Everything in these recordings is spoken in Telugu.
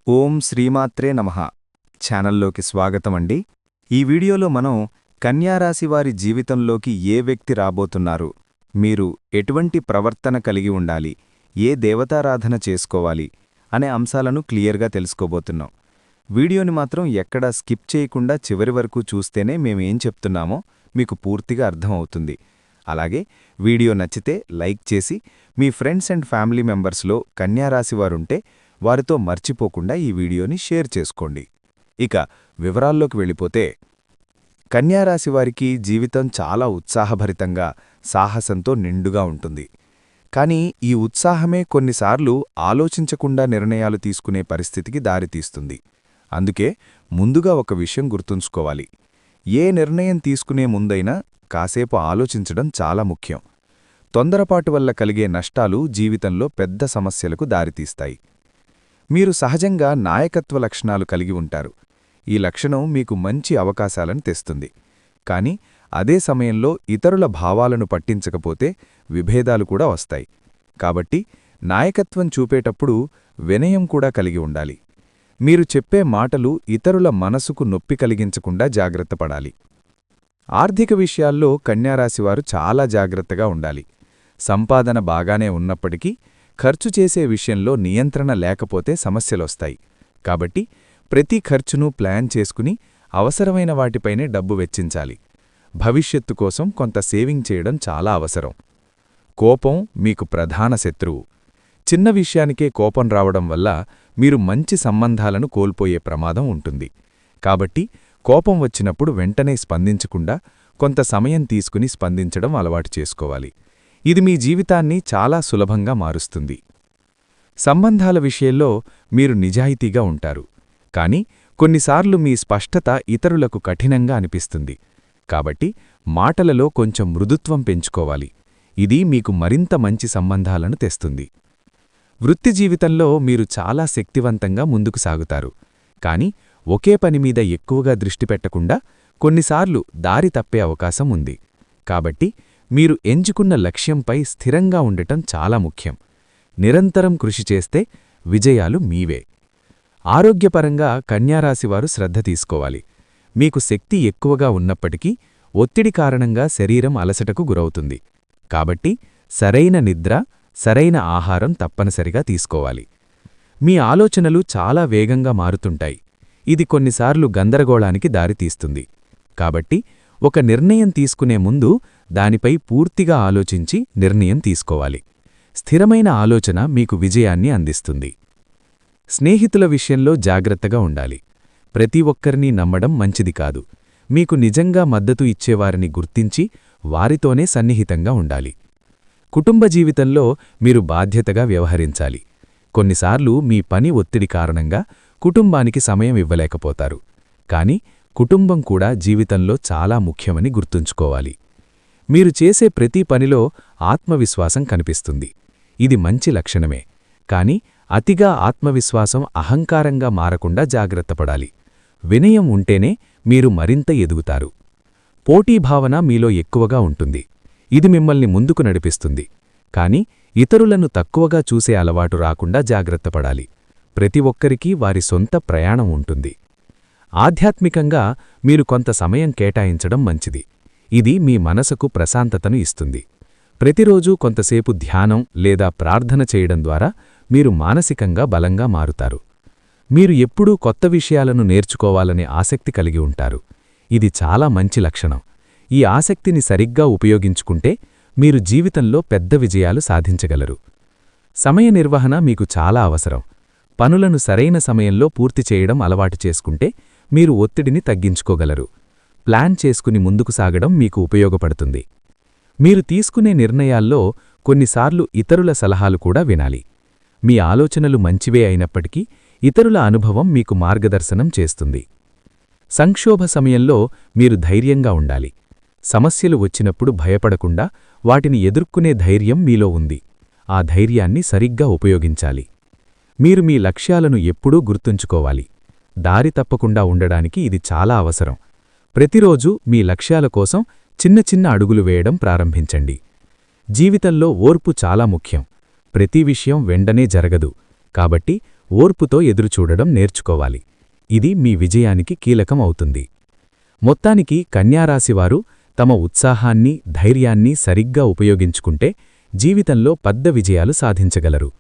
ఓం శ్రీమాత్రే నమః ఛానల్లోకి స్వాగతమండి. ఈ వీడియోలో మనం కన్యారాశి వారి జీవితంలోకి ఏ వ్యక్తి రాబోతున్నారు, మీరు ఎటువంటి ప్రవర్తన కలిగి ఉండాలి, ఏ దేవతారాధన చేసుకోవాలి అనే అంశాలను క్లియర్గా తెలుసుకోబోతున్నాం. వీడియోని మాత్రం ఎక్కడా స్కిప్ చేయకుండా చివరి వరకు చూస్తేనే మేమేం చెప్తున్నామో మీకు పూర్తిగా అర్థమవుతుంది. అలాగే వీడియో నచ్చితే లైక్ చేసి మీ ఫ్రెండ్స్ అండ్ ఫ్యామిలీ మెంబర్స్లో కన్యారాశి వారుంటే వారితో మర్చిపోకుండా ఈ వీడియోని షేర్ చేసుకోండి. ఇక వివరాల్లోకి వెళ్ళిపోతే, కన్యారాశి వారికి జీవితం చాలా ఉత్సాహభరితంగా, సాహసంతో నిండుగా ఉంటుంది. కానీ ఈ ఉత్సాహమే కొన్నిసార్లు ఆలోచించకుండా నిర్ణయాలు తీసుకునే పరిస్థితికి దారితీస్తుంది. అందుకే ముందుగా ఒక విషయం గుర్తుంచుకోవాలి. ఏ నిర్ణయం తీసుకునే ముందైనా కాసేపు ఆలోచించడం చాలా ముఖ్యం. తొందరపాటు వల్ల కలిగే నష్టాలు జీవితంలో పెద్ద సమస్యలకు దారితీస్తాయి. మీరు సహజంగా నాయకత్వ లక్షణాలు కలిగి ఉంటారు. ఈ లక్షణం మీకు మంచి అవకాశాలను తెస్తుంది. కానీ అదే సమయంలో ఇతరుల భావాలను పట్టించకపోతే విభేదాలు కూడా వస్తాయి. కాబట్టి నాయకత్వం చూపేటప్పుడు వినయం కూడా కలిగి ఉండాలి. మీరు చెప్పే మాటలు ఇతరుల మనసుకు నొప్పి కలిగించకుండా జాగ్రత్తపడాలి. ఆర్థిక విషయాల్లో కన్యారాశివారు చాలా జాగ్రత్తగా ఉండాలి. సంపాదన బాగానే ఉన్నప్పటికీ ఖర్చు చేసే విషయంలో నియంత్రణ లేకపోతే సమస్యలొస్తాయి. కాబట్టి ప్రతి ఖర్చును ప్లాన్ చేసుకుని అవసరమైన వాటిపైనే డబ్బు వెచ్చించాలి. భవిష్యత్తు కోసం కొంత సేవింగ్ చేయడం చాలా అవసరం. కోపం మీకు ప్రధాన శత్రువు. చిన్న విషయానికే కోపం రావడం వల్ల మీరు మంచి సంబంధాలను కోల్పోయే ప్రమాదం ఉంటుంది. కాబట్టి కోపం వచ్చినప్పుడు వెంటనే స్పందించకుండా కొంత సమయం తీసుకుని స్పందించడం అలవాటు చేసుకోవాలి. ఇది మీ జీవితాన్ని చాలా సులభంగా మారుస్తుంది. సంబంధాల విషయంలో మీరు నిజాయితీగా ఉంటారు. కానీ కొన్నిసార్లు మీ స్పష్టత ఇతరులకు కఠినంగా అనిపిస్తుంది. కాబట్టి మాటలలో కొంచెం మృదుత్వం పెంచుకోవాలి. ఇది మీకు మరింత మంచి సంబంధాలను తెస్తుంది. వృత్తి జీవితంలో మీరు చాలా శక్తివంతంగా ముందుకు సాగుతారు. కానీ ఒకే పనిమీద ఎక్కువగా దృష్టి పెట్టకుండా కొన్నిసార్లు దారి తప్పే అవకాశం ఉంది. కాబట్టి మీరు ఎంచుకున్న లక్ష్యంపై స్థిరంగా ఉండటం చాలా ముఖ్యం. నిరంతరం కృషి చేస్తే విజయాలు మీవే. ఆరోగ్యపరంగా కన్యారాశివారు శ్రద్ధ తీసుకోవాలి. మీకు శక్తి ఎక్కువగా ఉన్నప్పటికీ ఒత్తిడి కారణంగా శరీరం అలసటకు గురవుతుంది. కాబట్టి సరైన నిద్ర, సరైన ఆహారం తప్పనిసరిగా తీసుకోవాలి. మీ ఆలోచనలు చాలా వేగంగా మారుతుంటాయి. ఇది కొన్నిసార్లు గందరగోళానికి దారితీస్తుంది. కాబట్టి ఒక నిర్ణయం తీసుకునే ముందు దానిపై పూర్తిగా ఆలోచించి నిర్ణయం తీసుకోవాలి. స్థిరమైన ఆలోచన మీకు విజయాన్ని అందిస్తుంది. స్నేహితుల విషయంలో జాగ్రత్తగా ఉండాలి. ప్రతి ఒక్కరినీ నమ్మడం మంచిది కాదు. మీకు నిజంగా మద్దతు ఇచ్చేవారిని గుర్తించి వారితోనే సన్నిహితంగా ఉండాలి. కుటుంబ జీవితంలో మీరు బాధ్యతగా వ్యవహరించాలి. కొన్నిసార్లు మీ పని ఒత్తిడి కారణంగా కుటుంబానికి సమయం ఇవ్వలేకపోతారు. కానీ కుటుంబం కూడా జీవితంలో చాలా ముఖ్యమని గుర్తుంచుకోవాలి. మీరు చేసే ప్రతి పనిలో ఆత్మవిశ్వాసం కనిపిస్తుంది. ఇది మంచి లక్షణమే. కానీ అతిగా ఆత్మవిశ్వాసం అహంకారంగా మారకుండా జాగ్రత్తపడాలి. వినయం ఉంటేనే మీరు మరింత ఎదుగుతారు. పోటీభావన మీలో ఎక్కువగా ఉంటుంది. ఇది మిమ్మల్ని ముందుకు నడిపిస్తుంది. కానీ ఇతరులను తక్కువగా చూసే అలవాటు రాకుండా జాగ్రత్తపడాలి. ప్రతి ఒక్కరికీ వారి సొంత ప్రయాణం ఉంటుంది. ఆధ్యాత్మికంగా మీరు కొంత సమయం కేటాయించడం మంచిది. ఇది మీ మనసుకు ప్రశాంతతను ఇస్తుంది. ప్రతిరోజూ కొంతసేపు ధ్యానం లేదా ప్రార్థన చేయడం ద్వారా మీరు మానసికంగా బలంగా మారుతారు. మీరు ఎప్పుడూ కొత్త విషయాలను నేర్చుకోవాలనే ఆసక్తి కలిగి ఉంటారు. ఇది చాలా మంచి లక్షణం. ఈ ఆసక్తిని సరిగ్గా ఉపయోగించుకుంటే మీరు జీవితంలో పెద్ద విజయాలు సాధించగలరు. సమయ నిర్వహణ మీకు చాలా అవసరం. పనులను సరైన సమయంలో పూర్తి చేయడం అలవాటు చేసుకుంటే మీరు ఒత్తిడిని తగ్గించుకోగలరు. ప్లాన్ చేసుకుని ముందుకు సాగడం మీకు ఉపయోగపడుతుంది. మీరు తీసుకునే నిర్ణయాల్లో కొన్నిసార్లు ఇతరుల సలహాలు కూడా వినాలి. మీ ఆలోచనలు మంచివే అయినప్పటికీ ఇతరుల అనుభవం మీకు మార్గదర్శనం చేస్తుంది. సంక్షోభ సమయంలో మీరు ధైర్యంగా ఉండాలి. సమస్యలు వచ్చినప్పుడు భయపడకుండా వాటిని ఎదుర్కొనే ధైర్యం మీలో ఉంది. ఆ ధైర్యాన్ని సరిగ్గా ఉపయోగించాలి. మీరు మీ లక్ష్యాలను ఎప్పుడూ గుర్తుంచుకోవాలి. దారి తప్పకుండా ఉండడానికి ఇది చాలా అవసరం. ప్రతిరోజూ మీ లక్ష్యాల కోసం చిన్న చిన్న అడుగులు వేయడం ప్రారంభించండి. జీవితంలో ఓర్పు చాలా ముఖ్యం. ప్రతి విషయం వెంటనే జరగదు. కాబట్టి ఓర్పుతో ఎదురుచూడడం నేర్చుకోవాలి. ఇది మీ విజయానికి కీలకం అవుతుంది. మొత్తానికి కన్యారాశివారు తమ ఉత్సాహాన్ని, ధైర్యాన్ని సరిగ్గా ఉపయోగించుకుంటే జీవితంలో పెద్ద విజయాలు సాధించగలరు.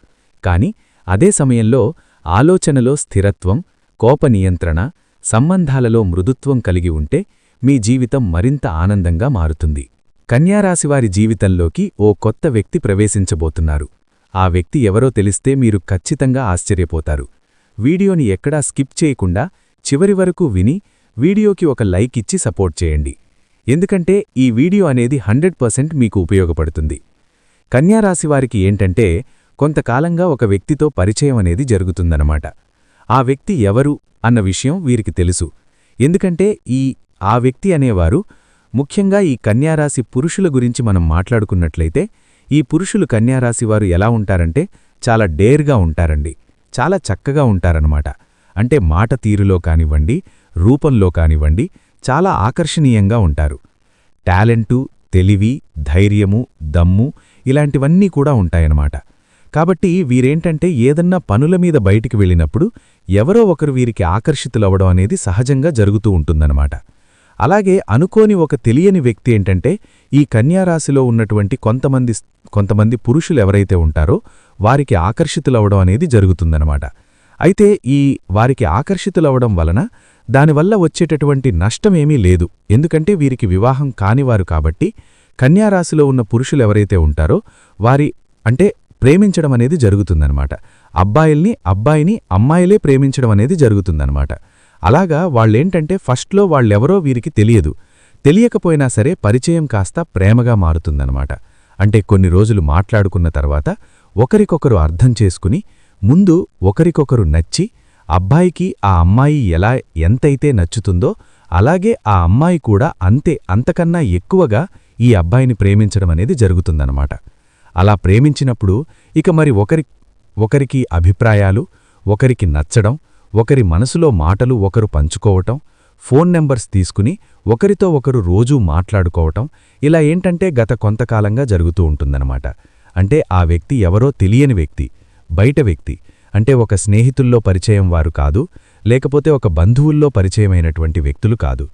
కాని అదే సమయంలో ఆలోచనలో స్థిరత్వం, కోపనియంత్రణ, సంబంధాలలో మృదుత్వం కలిగి ఉంటే మీ జీవితం మరింత ఆనందంగా మారుతుంది. కన్యారాశివారి జీవితంలోకి ఓ కొత్త వ్యక్తి ప్రవేశించబోతున్నారు. ఆ వ్యక్తి ఎవరో తెలిస్తే మీరు ఖచ్చితంగా ఆశ్చర్యపోతారు. వీడియోని ఎక్కడా స్కిప్ చేయకుండా చివరి వరకు విని వీడియోకి ఒక లైక్ ఇచ్చి సపోర్ట్ చేయండి. ఎందుకంటే ఈ వీడియో అనేది 100% మీకు ఉపయోగపడుతుంది. కన్యారాశివారికి ఏంటంటే కొంతకాలంగా ఒక వ్యక్తితో పరిచయం అనేది జరుగుతుందన్నమాట. ఆ వ్యక్తి ఎవరు అన్న విషయం వీరికి తెలుసు. ఎందుకంటే ఆ వ్యక్తి అనేవారు ముఖ్యంగా ఈ కన్యారాశి పురుషుల గురించి మనం మాట్లాడుకున్నట్లయితే ఈ పురుషులు కన్యారాశివారు ఎలా ఉంటారంటే చాలా డేర్గా ఉంటారండి. చాలా చక్కగా ఉంటారన్నమాట. అంటే మాట తీరులో కానివ్వండి, రూపంలో కానివ్వండి చాలా ఆకర్షణీయంగా ఉంటారు. టాలెంటు, తెలివి, ధైర్యము, దమ్ము ఇలాంటివన్నీ కూడా ఉంటాయన్నమాట. కాబట్టి వీరేంటంటే ఏదన్నా పనుల మీద బయటికి వెళ్ళినప్పుడు ఎవరో ఒకరు వీరికి ఆకర్షితులవడం అనేది సహజంగా జరుగుతూ ఉంటుందన్నమాట. అలాగే అనుకోని ఒక తెలియని వ్యక్తి ఏంటంటే ఈ కన్యారాశిలో ఉన్నటువంటి కొంతమంది పురుషులెవరైతే ఉంటారో వారికి ఆకర్షితులవడం అనేది జరుగుతుందన్నమాట. అయితే వారికి ఆకర్షితులవడం వలన దానివల్ల వచ్చేటటువంటి నష్టమేమీ లేదు. ఎందుకంటే వీరికి వివాహం కానివారు కాబట్టి కన్యారాశిలో ఉన్న పురుషులెవరైతే ఉంటారో అంటే ప్రేమించడం అనేది జరుగుతుందన్నమాట. అబ్బాయిని అమ్మాయిలే ప్రేమించడం అనేది జరుగుతుందన్నమాట. అలాగా వాళ్ళేంటంటే ఫస్ట్లో వాళ్ళెవరో వీరికి తెలియకపోయినా సరే పరిచయం కాస్త ప్రేమగా మారుతుందన్నమాట. అంటే కొన్ని రోజులు మాట్లాడుకున్న తర్వాత ఒకరికొకరు అర్థం చేసుకుని ముందు ఒకరికొకరు నచ్చి అబ్బాయికి ఆ అమ్మాయి ఎంతైతే నచ్చుతుందో అలాగే ఆ అమ్మాయి కూడా అంతకన్నా ఎక్కువగా ఈ అబ్బాయిని ప్రేమించడం అనేది జరుగుతుందన్నమాట. అలా ప్రేమించినప్పుడు ఇక మరి ఒకరికి అభిప్రాయాలు, ఒకరికి నచ్చడం, ఒకరి మనసులో మాటలు ఒకరు పంచుకోవటం, ఫోన్ నెంబర్స్ తీసుకుని ఒకరితో ఒకరు రోజూ మాట్లాడుకోవటం ఇలా ఏంటంటే గత కొంతకాలంగా జరుగుతూ ఉంటుందన్నమాట. అంటే ఆ వ్యక్తి ఎవరో తెలియని వ్యక్తి, బయట వ్యక్తి. అంటే ఒక స్నేహితుల్లో పరిచయం వారు కాదు, లేకపోతే ఒక బంధువుల్లో పరిచయమైనటువంటి వ్యక్తులు కాదు.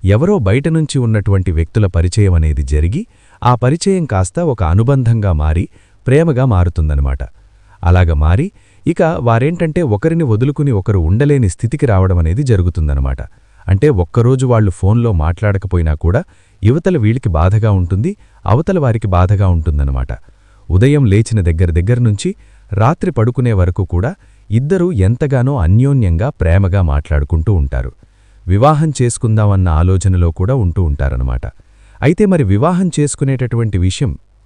ఎవరో బయటనుంచి ఉన్నటువంటి వ్యక్తుల పరిచయం అనేది జరిగి ఆ పరిచయం కాస్త ఒక అనుబంధంగా మారి ప్రేమగా మారుతుందన్నమాట. అలాగ మారి ఇక వారేంటంటే ఒకరిని వదులుకుని ఒకరు ఉండలేని స్థితికి రావడమనేది జరుగుతుందన్నమాట. అంటే ఒక్కరోజు వాళ్లు ఫోన్లో మాట్లాడకపోయినా కూడా యువతల వీళ్ళకి బాధగా ఉంటుంది, అవతల వారికి బాధగా ఉంటుందన్నమాట. ఉదయం లేచిన దగ్గర నుంచి రాత్రి పడుకునే వరకు కూడా ఇద్దరూ ఎంతగానో అన్యోన్యంగా ప్రేమగా మాట్లాడుకుంటూ ఉంటారు. వివాహం చేసుకుందామన్న ఆలోచనలో కూడా ఉంటూ ఉంటారన్నమాట. అయితే మరి వివాహం చేసుకునేటటువంటి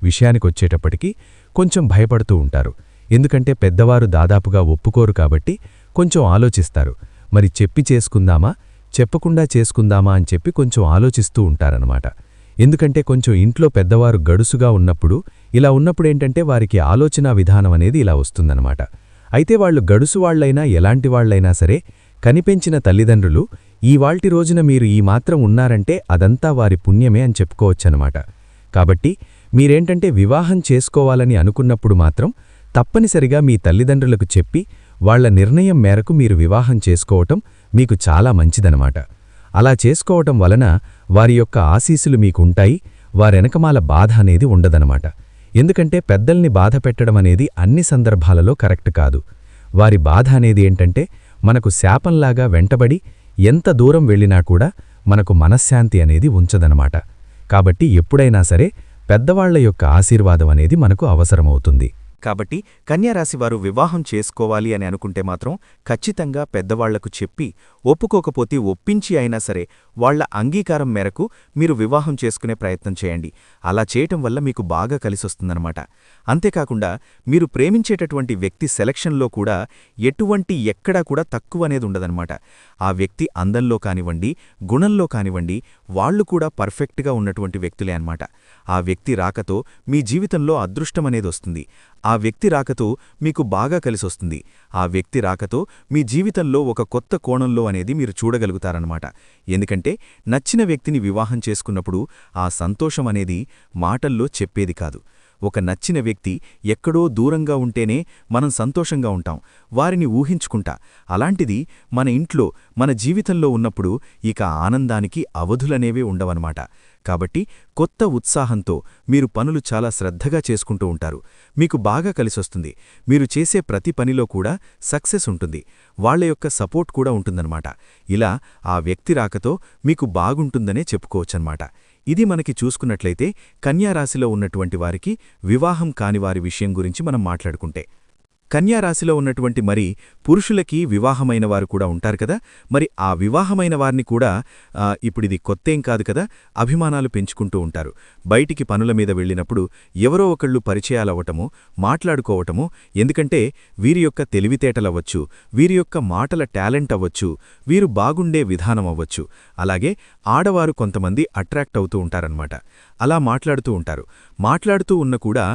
విషయానికొచ్చేటప్పటికీ కొంచెం భయపడుతూ ఉంటారు. ఎందుకంటే పెద్దవారు దాదాపుగా ఒప్పుకోరు కాబట్టి కొంచెం ఆలోచిస్తారు. మరి చెప్పి చేసుకుందామా, చెప్పకుండా చేసుకుందామా అని చెప్పి కొంచెం ఆలోచిస్తూ ఉంటారన్నమాట. ఎందుకంటే కొంచెం ఇంట్లో పెద్దవారు గడుసుగా ఇలా ఉన్నప్పుడేంటంటే వారికి ఆలోచనా విధానం అనేది ఇలా వస్తుందన్నమాట. అయితే వాళ్ళు గడుసువాళ్లైనా ఎలాంటివాళ్లైనా సరే కనిపెంచిన తల్లిదండ్రులు ఈవాల్టి రోజున మీరు ఈ మాత్రం ఉన్నారంటే అదంతా వారి పుణ్యమే అని చెప్పుకోవచ్చనమాట. కాబట్టి మీరేంటంటే వివాహం చేసుకోవాలని అనుకున్నప్పుడు మాత్రం తప్పనిసరిగా మీ తల్లిదండ్రులకు చెప్పి వాళ్ల నిర్ణయం మేరకు మీరు వివాహం చేసుకోవటం మీకు చాలా మంచిదనమాట. అలా చేసుకోవటం వలన వారి యొక్క ఆశీస్సులు మీకుంటాయి, వారెనకమాల బాధ అనేది ఉండదనమాట. ఎందుకంటే పెద్దల్ని బాధ పెట్టడం అనేది అన్ని సందర్భాలలో కరెక్ట్ కాదు. వారి బాధ అనేది ఏంటంటే మనకు శాపంలాగా వెంటబడి ఎంత దూరం వెళ్ళినా కూడా మనకు మనశ్శాంతి అనేది ఉంచదనమాట. కాబట్టి ఎప్పుడైనా సరే పెద్దవాళ్ల యొక్క ఆశీర్వాదం అనేది మనకు అవసరమవుతుంది. కాబట్టి కన్యారాశివారు వివాహం చేసుకోవాలి అని అనుకుంటే మాత్రం ఖచ్చితంగా పెద్దవాళ్లకు చెప్పి ఒప్పుకోకపోతే ఒప్పించి అయినా సరే వాళ్ల అంగీకారం మేరకు మీరు వివాహం చేసుకునే ప్రయత్నం చేయండి. అలా చేయటం వల్ల మీకు బాగా కలిసొస్తుందన్నమాట. అంతేకాకుండా మీరు ప్రేమించేటటువంటి వ్యక్తి సెలక్షన్లో కూడా ఎక్కడా కూడా తక్కువనేది ఉండదన్నమాట. ఆ వ్యక్తి అందంలో కానివ్వండి, గుణంలో కానివ్వండి వాళ్లు కూడా పర్ఫెక్ట్గా ఉన్నటువంటి వ్యక్తులే అన్నమాట. ఆ వ్యక్తి రాకతో మీ జీవితంలో అదృష్టమనేది వస్తుంది. ఆ వ్యక్తి రాకతో మీకు బాగా కలిసొస్తుంది. ఆ వ్యక్తి రాకతో మీ జీవితంలో ఒక కొత్త కోణంలో అనేది మీరు చూడగలుగుతారన్నమాట. ఎందుకంటే నచ్చిన వ్యక్తిని వివాహం చేసుకున్నప్పుడు ఆ సంతోషం అనేది మాటల్లో చెప్పేది కాదు. ఒక నచ్చిన వ్యక్తి ఎక్కడో దూరంగా ఉంటేనే మనం సంతోషంగా ఉంటాం, వారిని ఊహించుకుంటా. అలాంటిది మన ఇంట్లో, మన జీవితంలో ఉన్నప్పుడు ఇక ఆనందానికి అవధులనేవే ఉండవన్నమాట. కాబట్టి కొత్త ఉత్సాహంతో మీరు పనులు చాలా శ్రద్ధగా చేసుకుంటూ ఉంటారు. మీకు బాగా కలిసొస్తుంది. మీరు చేసే ప్రతి పనిలో కూడా సక్సెస్ ఉంటుంది. వాళ్ల యొక్క సపోర్ట్ కూడా ఉంటుందన్నమాట. ఇలా ఆ వ్యక్తి రాకతో మీకు బాగుంటుందనే చెప్పుకోవచ్చన్నమాట. ఇది మనకి చూసుకున్నట్లయితే కన్యారాశిలో ఉన్నటువంటి వారికి వివాహం కాని వారి విషయం గురించి మనం మాట్లాడుకుంటే, కన్యారాశిలో ఉన్నటువంటి మరి పురుషులకి వివాహమైన వారు కూడా ఉంటారు కదా. మరి ఆ వివాహమైన వారిని కూడా ఇప్పుడిది కొత్తేం కాదు కదా, అభిమానాలు పెంచుకుంటూ ఉంటారు. బయటికి పనుల మీద వెళ్ళినప్పుడు ఎవరో ఒకళ్ళు పరిచయాలవ్వటము, మాట్లాడుకోవటము. ఎందుకంటే వీరి యొక్క తెలివితేటలవ్వచ్చు, వీరి యొక్క మాటల టాలెంట్ అవ్వచ్చు, వీరు బాగుండే విధానం అవ్వచ్చు. అలాగే ఆడవారు కొంతమంది అట్రాక్ట్ అవుతూ ఉంటారన్నమాట. అలా మాట్లాడుతూ ఉంటారు. మాట్లాడుతూ ఉన్న కూడా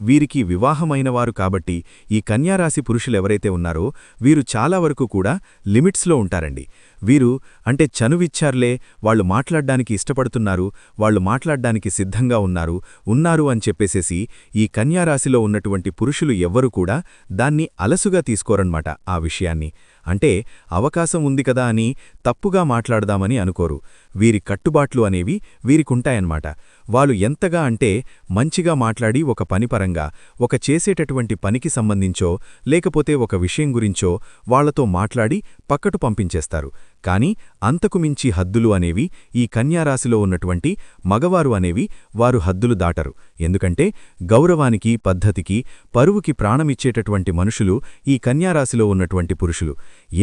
వీరికి వివాహమైన వారు కాబట్టి ఈ కన్యారాశి పురుషులెవరైతే ఉన్నారో వీరు చాలా వరకు కూడా లిమిట్స్లో ఉంటారండి. వీరు అంటే చనువిచ్చార్లే, వాళ్ళు మాట్లాడ్డానికి ఇష్టపడుతున్నారు, వాళ్ళు మాట్లాడ్డానికి సిద్ధంగా ఉన్నారు అని చెప్పేసేసి ఈ కన్యారాశిలో ఉన్నటువంటి పురుషులు ఎవ్వరూ కూడా దాన్ని అలసుగా తీసుకోరన్నమాట. ఆ విషయాన్ని అంటే అవకాశం ఉంది కదా అని తప్పుగా మాట్లాడదామని అనుకోరు. వీరి కట్టుబాట్లు అనేవి వీరికుంటాయన్నమాట. వాళ్ళు ఎంతగా అంటే మంచిగా మాట్లాడి ఒక పనిపరంగా, ఒక చేసేటటువంటి పనికి సంబంధించో లేకపోతే ఒక విషయం గురించో వాళ్లతో మాట్లాడి పక్కటు పంపించేస్తారు. కాని అంతకు మించి హద్దులు అనేవి ఈ కన్యారాశిలో ఉన్నటువంటి మగవారు అనేవి వారు హద్దులు దాటరు. ఎందుకంటే గౌరవానికి, పద్ధతికి, పరువుకి ప్రాణమిచ్చేటటువంటి మనుషులు ఈ కన్యారాశిలో ఉన్నటువంటి పురుషులు.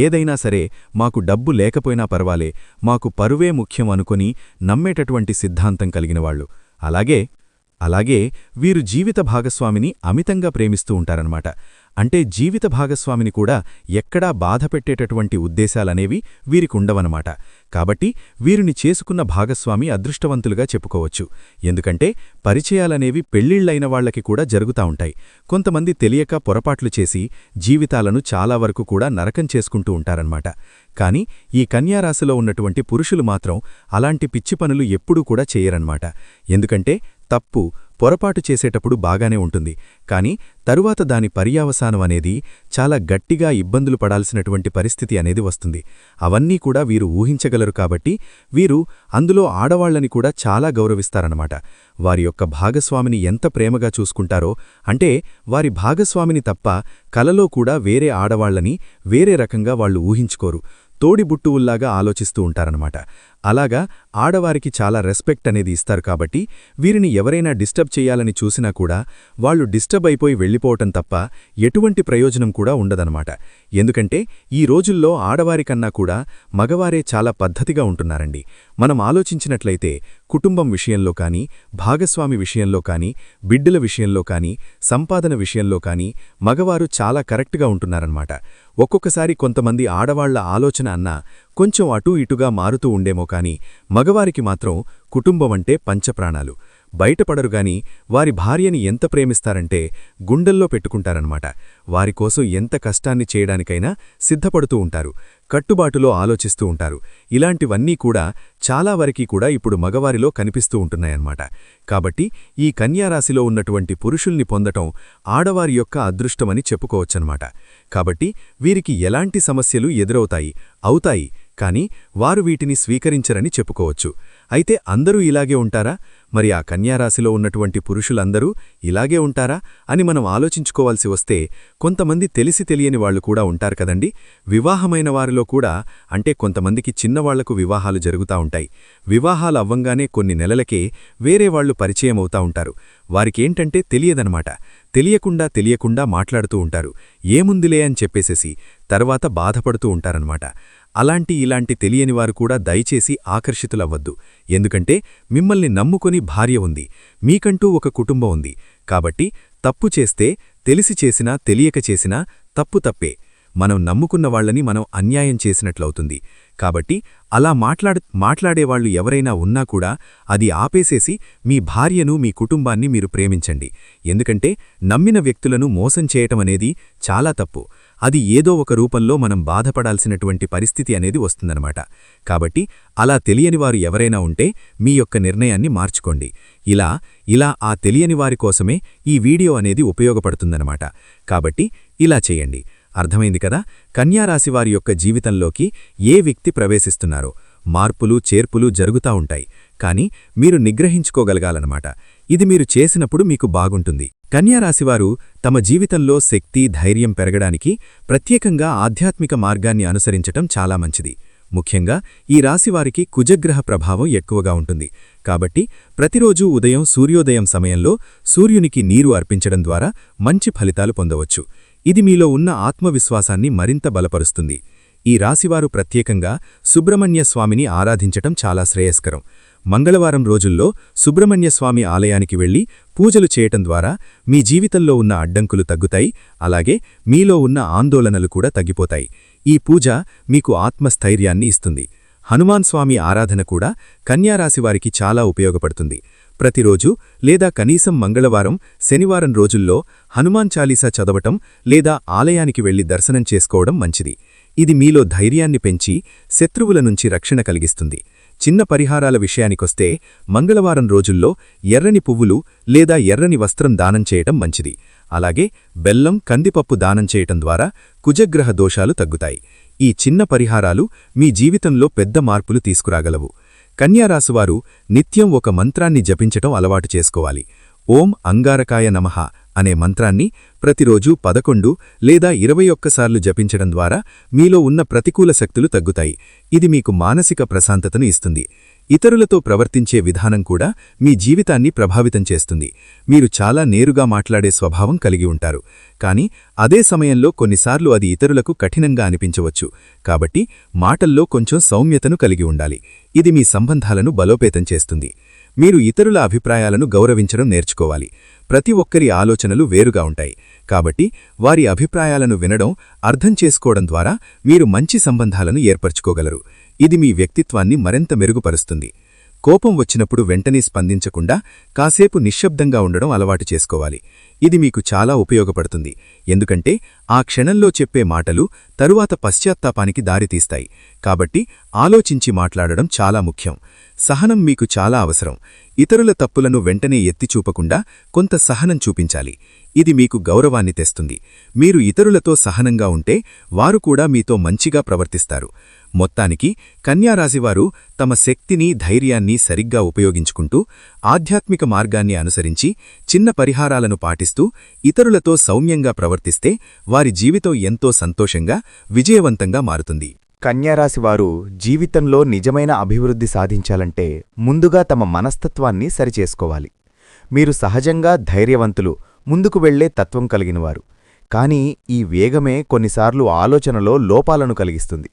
ఏదైనా సరే మాకు డబ్బు లేకపోయినా పర్వాలే, మాకు పరువే ముఖ్యం అనుకొని నమ్మేటటువంటి సిద్ధాంతం కలిగినవాళ్లు. అలాగే వీరు జీవిత భాగస్వామిని అమితంగా ప్రేమిస్తూ ఉంటారన్నమాట. అంటే జీవిత భాగస్వామిని కూడా ఎక్కడా బాధపెట్టేటటువంటి ఉద్దేశాలనేవి వీరికుండవన్నమాట. కాబట్టి వీరిని చేసుకున్న భాగస్వామి అదృష్టవంతులుగా చెప్పుకోవచ్చు. ఎందుకంటే పరిచయాలనేవి పెళ్లిళ్లైన వాళ్లకి కూడా జరుగుతా ఉంటాయి. కొంతమంది తెలియక పొరపాట్లు చేసి జీవితాలను చాలా వరకు కూడా నరకం చేసుకుంటూ ఉంటారన్నమాట. కాని ఈ కన్యారాశిలో ఉన్నటువంటి పురుషులు మాత్రం అలాంటి పిచ్చి పనులు ఎప్పుడూ కూడా చేయరన్నమాట. ఎందుకంటే తప్పు, పొరపాటు చేసేటప్పుడు బాగానే ఉంటుంది, కాని తరువాత దాని పర్యావసానం అనేది చాలా గట్టిగా ఇబ్బందులు పడాల్సినటువంటి పరిస్థితి అనేది వస్తుంది. అవన్నీ కూడా వీరు ఊహించగలరు. కాబట్టి వీరు అందులో ఆడవాళ్లని కూడా చాలా గౌరవిస్తారన్నమాట. వారి యొక్క భాగస్వామిని ఎంత ప్రేమగా చూసుకుంటారో అంటే వారి భాగస్వామిని తప్ప కలలో కూడా వేరే ఆడవాళ్లని వేరే రకంగా వాళ్లు ఊహించుకోరు. తోడిబుట్టువుల్లాగా ఆలోచిస్తూ ఉంటారన్నమాట. అలాగా ఆడవారికి చాలా రెస్పెక్ట్ అనేది ఇస్తారు. కాబట్టి వీరిని ఎవరైనా డిస్టర్బ్ చెయ్యాలని చూసినా కూడా వాళ్ళు డిస్టర్బ్ అయిపోయి వెళ్ళిపోవటం తప్ప ఎటువంటి ప్రయోజనం కూడా ఉండదన్నమాట. ఎందుకంటే ఈ రోజుల్లో ఆడవారికన్నా కూడా మగవారే చాలా పద్ధతిగా ఉంటున్నారండి. మనం ఆలోచించినట్లయితే కుటుంబం విషయంలో కానీ, భాగస్వామి విషయంలో కానీ, బిడ్డల విషయంలో కానీ, సంపాదన విషయంలో కానీ మగవారు చాలా కరెక్ట్గా ఉంటున్నారన్నమాట. ఒక్కొక్కసారి కొంతమంది ఆడవాళ్ల ఆలోచన అన్నా కొంచెం అటూ ఇటుగా మారుతూ ఉండేమో కాని మగవారికి మాత్రం కుటుంబమంటే పంచప్రాణాలు. బయటపడరుగాని వారి భార్యని ఎంత ప్రేమిస్తారంటే గుండెల్లో పెట్టుకుంటారన్నమాట. వారికోసం ఎంత కష్టాన్ని చేయడానికైనా సిద్ధపడుతూ ఉంటారు. కట్టుబాటులో ఆలోచిస్తూ ఉంటారు. ఇలాంటివన్నీ కూడా చాలా వరకీ కూడా ఇప్పుడు మగవారిలో కనిపిస్తూ ఉంటున్నాయన్నమాట. కాబట్టి ఈ కన్యారాశిలో ఉన్నటువంటి పురుషుల్ని పొందటం ఆడవారి యొక్క అదృష్టమని చెప్పుకోవచ్చన్నమాట. కాబట్టి వీరికి ఎలాంటి సమస్యలు అవుతాయి కాని వారు వీటిని స్వీకరించరని చెప్పుకోవచ్చు. అయితే అందరూ ఇలాగే ఉంటారా? మరి ఆ కన్యారాశిలో ఉన్నటువంటి పురుషులందరూ ఇలాగే ఉంటారా అని మనం ఆలోచించుకోవాల్సి వస్తే కొంతమంది తెలిసి తెలియని వాళ్లు కూడా ఉంటారు కదండి. వివాహమైన వారిలో కూడా అంటే కొంతమందికి చిన్నవాళ్లకు వివాహాలు జరుగుతా ఉంటాయి. వివాహాలు అవ్వంగానే కొన్ని నెలలకే వేరే వాళ్లు పరిచయం అవుతా ఉంటారు. వారికేంటంటే తెలియదనమాట. తెలియకుండా మాట్లాడుతూ ఉంటారు. ఏముందిలే అని చెప్పేసేసి తర్వాత బాధపడుతూ ఉంటారన్నమాట. ఇలాంటి తెలియనివారు కూడా దయచేసి ఆకర్షితులవ్వద్దు. ఎందుకంటే మిమ్మల్ని నమ్ముకొని భార్య ఉంది, మీకంటూ ఒక కుటుంబం ఉంది. కాబట్టి తప్పు చేస్తే తెలిసి చేసినా తెలియక చేసినా తప్పు తప్పే. మనం నమ్ముకున్న వాళ్లని మనం అన్యాయం చేసినట్లవుతుంది. కాబట్టి అలా మాట్లాడేవాళ్లు ఎవరైనా ఉన్నా కూడా అది ఆపేసేసి మీ భార్యను, మీ కుటుంబాన్ని మీరు ప్రేమించండి. ఎందుకంటే నమ్మిన వ్యక్తులను మోసం చేయటమనేది చాలా తప్పు. అది ఏదో ఒక రూపంలో మనం బాధపడాల్సినటువంటి పరిస్థితి అనేది వస్తుందన్నమాట. కాబట్టి అలా తెలియనివారు ఎవరైనా ఉంటే మీ యొక్క నిర్ణయాన్ని మార్చుకోండి. ఇలా ఆ తెలియని వారి కోసమే ఈ వీడియో అనేది ఉపయోగపడుతుందన్నమాట. కాబట్టి ఇలా చేయండి. అర్థమైంది కదా? కన్యారాశివారి యొక్క జీవితంలోకి ఏ వ్యక్తి ప్రవేశిస్తున్నారో మార్పులు చేర్పులు జరుగుతా ఉంటాయి. కానీ మీరు నిగ్రహించుకోగలగాలన్నమాట. ఇది మీరు చేసినప్పుడు మీకు బాగుంటుంది. కన్యారాశివారు తమ జీవితంలో శక్తి ధైర్యం పెరగడానికి ప్రత్యేకంగా ఆధ్యాత్మిక మార్గాన్ని అనుసరించటం చాలా మంచిది. ముఖ్యంగా ఈ రాశివారికి కుజగ్రహ ప్రభావం ఎక్కువగా ఉంటుంది. కాబట్టి ప్రతిరోజూ ఉదయం సూర్యోదయం సమయంలో సూర్యునికి నీరు అర్పించడం ద్వారా మంచి ఫలితాలు పొందవచ్చు. ఇది మీలో ఉన్న ఆత్మవిశ్వాసాన్ని మరింత బలపరుస్తుంది. ఈ రాశివారు ప్రత్యేకంగా సుబ్రహ్మణ్య స్వామిని ఆరాధించటం చాలా శ్రేయస్కరం. మంగళవారం రోజుల్లో సుబ్రహ్మణ్యస్వామి ఆలయానికి వెళ్లి పూజలు చేయటం ద్వారా మీ జీవితంలో ఉన్న అడ్డంకులు తగ్గుతాయి. అలాగే మీలో ఉన్న ఆందోళనలు కూడా తగ్గిపోతాయి. ఈ పూజ మీకు ఆత్మస్థైర్యాన్ని ఇస్తుంది. హనుమాన్ స్వామి ఆరాధన కూడా కన్యారాశివారికి చాలా ఉపయోగపడుతుంది. ప్రతిరోజు లేదా కనీసం మంగళవారం శనివారం రోజుల్లో హనుమాన్ చాలీసా చదవటం లేదా ఆలయానికి వెళ్లి దర్శనం చేసుకోవడం మంచిది. ఇది మీలో ధైర్యాన్ని పెంచి శత్రువుల నుంచి రక్షణ కలిగిస్తుంది. చిన్న పరిహారాల విషయానికొస్తే మంగళవారం రోజుల్లో ఎర్రని పువ్వులు లేదా ఎర్రని వస్త్రం దానం చేయటం మంచిది. అలాగే బెల్లం కందిపప్పు దానం చేయటం ద్వారా కుజగ్రహ దోషాలు తగ్గుతాయి. ఈ చిన్న పరిహారాలు మీ జీవితంలో పెద్ద మార్పులు తీసుకురాగలవు. కన్యారాశివారు నిత్యం ఒక మంత్రాన్ని జపించటం అలవాటు చేసుకోవాలి. ఓం అంగారకాయ నమః అనే మంత్రాన్ని ప్రతిరోజూ 11 లేదా 21 సార్లు జపించడం ద్వారా మీలో ఉన్న ప్రతికూల శక్తులు తగ్గుతాయి. ఇది మీకు మానసిక ప్రశాంతతను ఇస్తుంది. ఇతరులతో ప్రవర్తించే విధానం కూడా మీ జీవితాన్ని ప్రభావితం చేస్తుంది. మీరు చాలా నేరుగా మాట్లాడే స్వభావం కలిగి ఉంటారు. కానీ అదే సమయంలో కొన్నిసార్లు అది ఇతరులకు కఠినంగా అనిపించవచ్చు. కాబట్టి మాటల్లో కొంచెం సౌమ్యతను కలిగి ఉండాలి. ఇది మీ సంబంధాలను బలోపేతం చేస్తుంది. మీరు ఇతరుల అభిప్రాయాలను గౌరవించడం నేర్చుకోవాలి. ప్రతి ఒక్కరి ఆలోచనలు వేరుగా ఉంటాయి. కాబట్టి వారి అభిప్రాయాలను వినడం, అర్థం చేసుకోవడం ద్వారా మీరు మంచి సంబంధాలను ఏర్పరచుకోగలరు. ఇది మీ వ్యక్తిత్వాన్ని మరింత మెరుగుపరుస్తుంది. కోపం వచ్చినప్పుడు వెంటనే స్పందించకుండా కాసేపు నిశ్శబ్దంగా ఉండడం అలవాటు చేసుకోవాలి. ఇది మీకు చాలా ఉపయోగపడుతుంది. ఎందుకంటే ఆ క్షణంలో చెప్పే మాటలు తరువాత పశ్చాత్తాపానికి దారితీస్తాయి. కాబట్టి ఆలోచించి మాట్లాడడం చాలా ముఖ్యం. సహనం మీకు చాలా అవసరం. ఇతరుల తప్పులను వెంటనే ఎత్తిచూపకుండా కొంత సహనం చూపించాలి. ఇది మీకు గౌరవాన్ని తెస్తుంది. మీరు ఇతరులతో సహనంగా ఉంటే వారు కూడా మీతో మంచిగా ప్రవర్తిస్తారు. మొత్తానికి కన్యారాశివారు తమ శక్తిని ధైర్యాన్ని సరిగ్గా ఉపయోగించుకుంటూ ఆధ్యాత్మిక మార్గాన్ని అనుసరించి చిన్న పరిహారాలను పాటిస్తూ ఇతరులతో సౌమ్యంగా ప్రవర్తిస్తే వారి జీవితం ఎంతో సంతోషంగా విజయవంతంగా మారుతుంది. కన్యారాశివారు జీవితంలో నిజమైన అభివృద్ధి సాధించాలంటే ముందుగా తమ మనస్తత్వాన్ని సరిచేసుకోవాలి. మీరు సహజంగా ధైర్యవంతులు, ముందుకు వెళ్లే తత్వం కలిగినవారు. కానీ ఈ వేగమే కొన్నిసార్లు ఆలోచనలో లోపాలను కలిగిస్తుంది.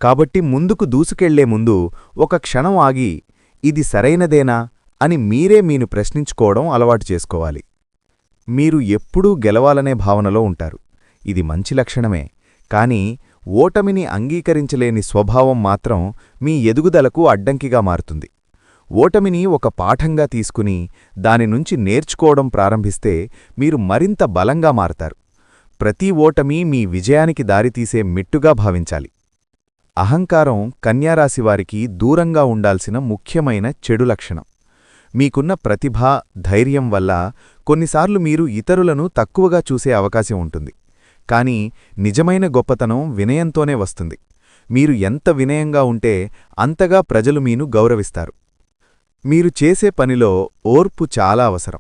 కాబట్టి ముందుకు దూసుకెళ్లే ముందు ఒక క్షణం ఆగి ఇది సరైనదేనా అని మీను ప్రశ్నించుకోవడం అలవాటు చేసుకోవాలి. మీరు ఎప్పుడూ గెలవాలనే భావనలో ఉంటారు. ఇది మంచి లక్షణమే. కానీ ఓటమిని అంగీకరించలేని స్వభావం మాత్రం మీ ఎదుగుదలకు అడ్డంకిగా మారుతుంది. ఓటమిని ఒక పాఠంగా తీసుకుని దానినుంచి నేర్చుకోవడం ప్రారంభిస్తే మీరు మరింత బలంగా మారతారు. ప్రతి ఓటమి మీ విజయానికి దారితీసే మెట్టుగా భావించాలి. అహంకారం కన్యారాశివారికి దూరంగా ఉండాల్సిన ముఖ్యమైన చెడు లక్షణం. మీకున్న ప్రతిభ, ధైర్యం వల్ల కొన్నిసార్లు మీరు ఇతరులను తక్కువగా చూసే అవకాశం ఉంటుంది. కానీ నిజమైన గొప్పతనం వినయంతోనే వస్తుంది. మీరు ఎంత వినయంగా ఉంటే అంతగా ప్రజలు మీను గౌరవిస్తారు. మీరు చేసే పనిలో ఓర్పు చాలా అవసరం.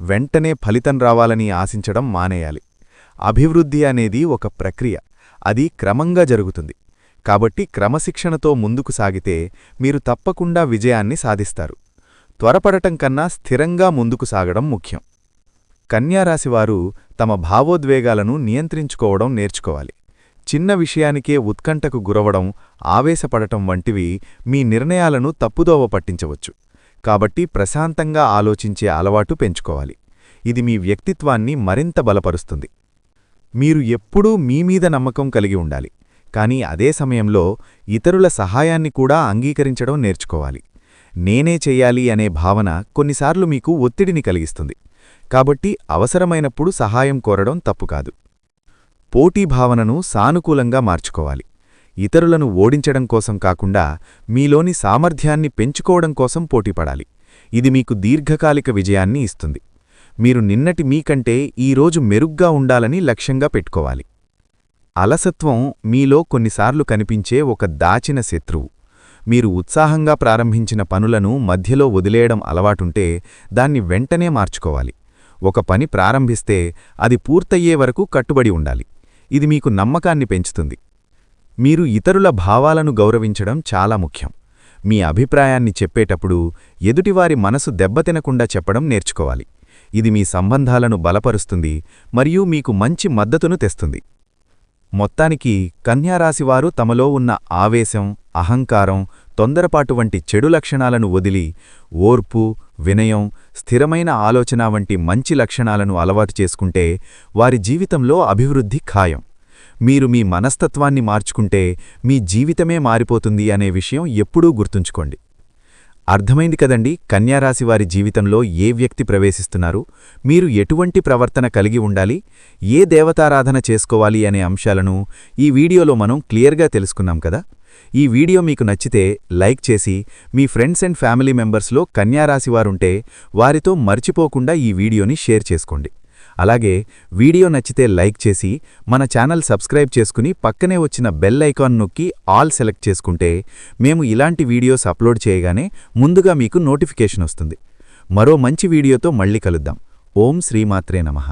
వెంటనే ఫలితం రావాలని ఆశించడం మానేయాలి. అభివృద్ధి అనేది ఒక ప్రక్రియ. అది క్రమంగా జరుగుతుంది. కాబట్టి క్రమశిక్షణతో ముందుకు సాగితే మీరు తప్పకుండా విజయాన్ని సాధిస్తారు. త్వరపడటం కన్నా స్థిరంగా ముందుకు సాగడం ముఖ్యం. కన్యారాశివారు తమ భావోద్వేగాలను నియంత్రించుకోవడం నేర్చుకోవాలి. చిన్న విషయానికే ఉత్కంఠకు గురవడం, ఆవేశపడటం వంటివి మీ నిర్ణయాలను తప్పుదోవ పట్టించవచ్చు. కాబట్టి ప్రశాంతంగా ఆలోచించే అలవాటు పెంచుకోవాలి. ఇది మీ వ్యక్తిత్వాన్ని మరింత బలపరుస్తుంది. మీరు ఎప్పుడూ మీమీద నమ్మకం కలిగి ఉండాలి. కానీ అదే సమయంలో ఇతరుల సహాయాన్ని కూడా అంగీకరించడం నేర్చుకోవాలి. నేనే చెయ్యాలి అనే భావన కొన్నిసార్లు మీకు ఒత్తిడిని కలిగిస్తుంది. కాబట్టి అవసరమైనప్పుడు సహాయం కోరడం తప్పుకాదు. పోటీ భావనను సానుకూలంగా మార్చుకోవాలి. ఇతరులను ఓడించడం కోసం కాకుండా మీలోని సామర్థ్యాన్ని పెంచుకోవడం కోసం పోటీపడాలి. ఇది మీకు దీర్ఘకాలిక విజయాన్ని ఇస్తుంది. మీరు నిన్నటి మీకంటే ఈరోజు మెరుగ్గా ఉండాలని లక్ష్యంగా పెట్టుకోవాలి. అలసత్వం మీలో కొన్నిసార్లు కనిపించే ఒక దాచిన శత్రువు. మీరు ఉత్సాహంగా ప్రారంభించిన పనులను మధ్యలో వదిలేయడం అలవాటుంటే దాన్ని వెంటనే మార్చుకోవాలి. ఒక పని ప్రారంభిస్తే అది పూర్తయ్యే వరకు కట్టుబడి ఉండాలి. ఇది మీకు నమ్మకాన్ని పెంచుతుంది. మీరు ఇతరుల భావాలను గౌరవించడం చాలా ముఖ్యం. మీ అభిప్రాయాన్ని చెప్పేటప్పుడు ఎదుటివారి మనసు దెబ్బతినకుండా చెప్పడం నేర్చుకోవాలి. ఇది మీ సంబంధాలను బలపరుస్తుంది మరియు మీకు మంచి మద్దతును తెస్తుంది. మొత్తానికి కన్యారాశివారు తమలో ఉన్న ఆవేశం, అహంకారం, తొందరపాటు వంటి చెడు లక్షణాలను వదిలి ఓర్పు, వినయం, స్థిరమైన ఆలోచన వంటి మంచి లక్షణాలను అలవాటు చేసుకుంటే వారి జీవితంలో అభివృద్ధి ఖాయం. మీరు మీ మనస్తత్వాన్ని మార్చుకుంటే మీ జీవితమే మారిపోతుంది అనే విషయం ఎప్పుడూ గుర్తుంచుకోండి. అర్థమైంది కదండి కన్యారాశివారి జీవితంలో ఏ వ్యక్తి ప్రవేశిస్తున్నారు, మీరు ఎటువంటి ప్రవర్తన కలిగి ఉండాలి, ఏ దేవతారాధన చేసుకోవాలి అనే అంశాలను ఈ వీడియోలో మనం క్లియర్గా తెలుసుకున్నాం కదా. ఈ వీడియో మీకు నచ్చితే లైక్ చేసి మీ ఫ్రెండ్స్ అండ్ ఫ్యామిలీ మెంబర్స్లో కన్యారాశివారుంటే వారితో మర్చిపోకుండా ఈ వీడియోని షేర్ చేసుకోండి. అలాగే వీడియో నచ్చితే లైక్ చేసి మన ఛానల్ సబ్స్క్రైబ్ చేసుకుని పక్కనే వచ్చిన బెల్ ఐకాన్ నొక్కి ఆల్ సెలెక్ట్ చేసుకుంటే మేము ఇలాంటి వీడియోస్ అప్లోడ్ చేయగానే ముందుగా మీకు నోటిఫికేషన్ వస్తుంది. మరో మంచి వీడియోతో మళ్ళీ కలుద్దాం. ఓం శ్రీమాత్రే నమః.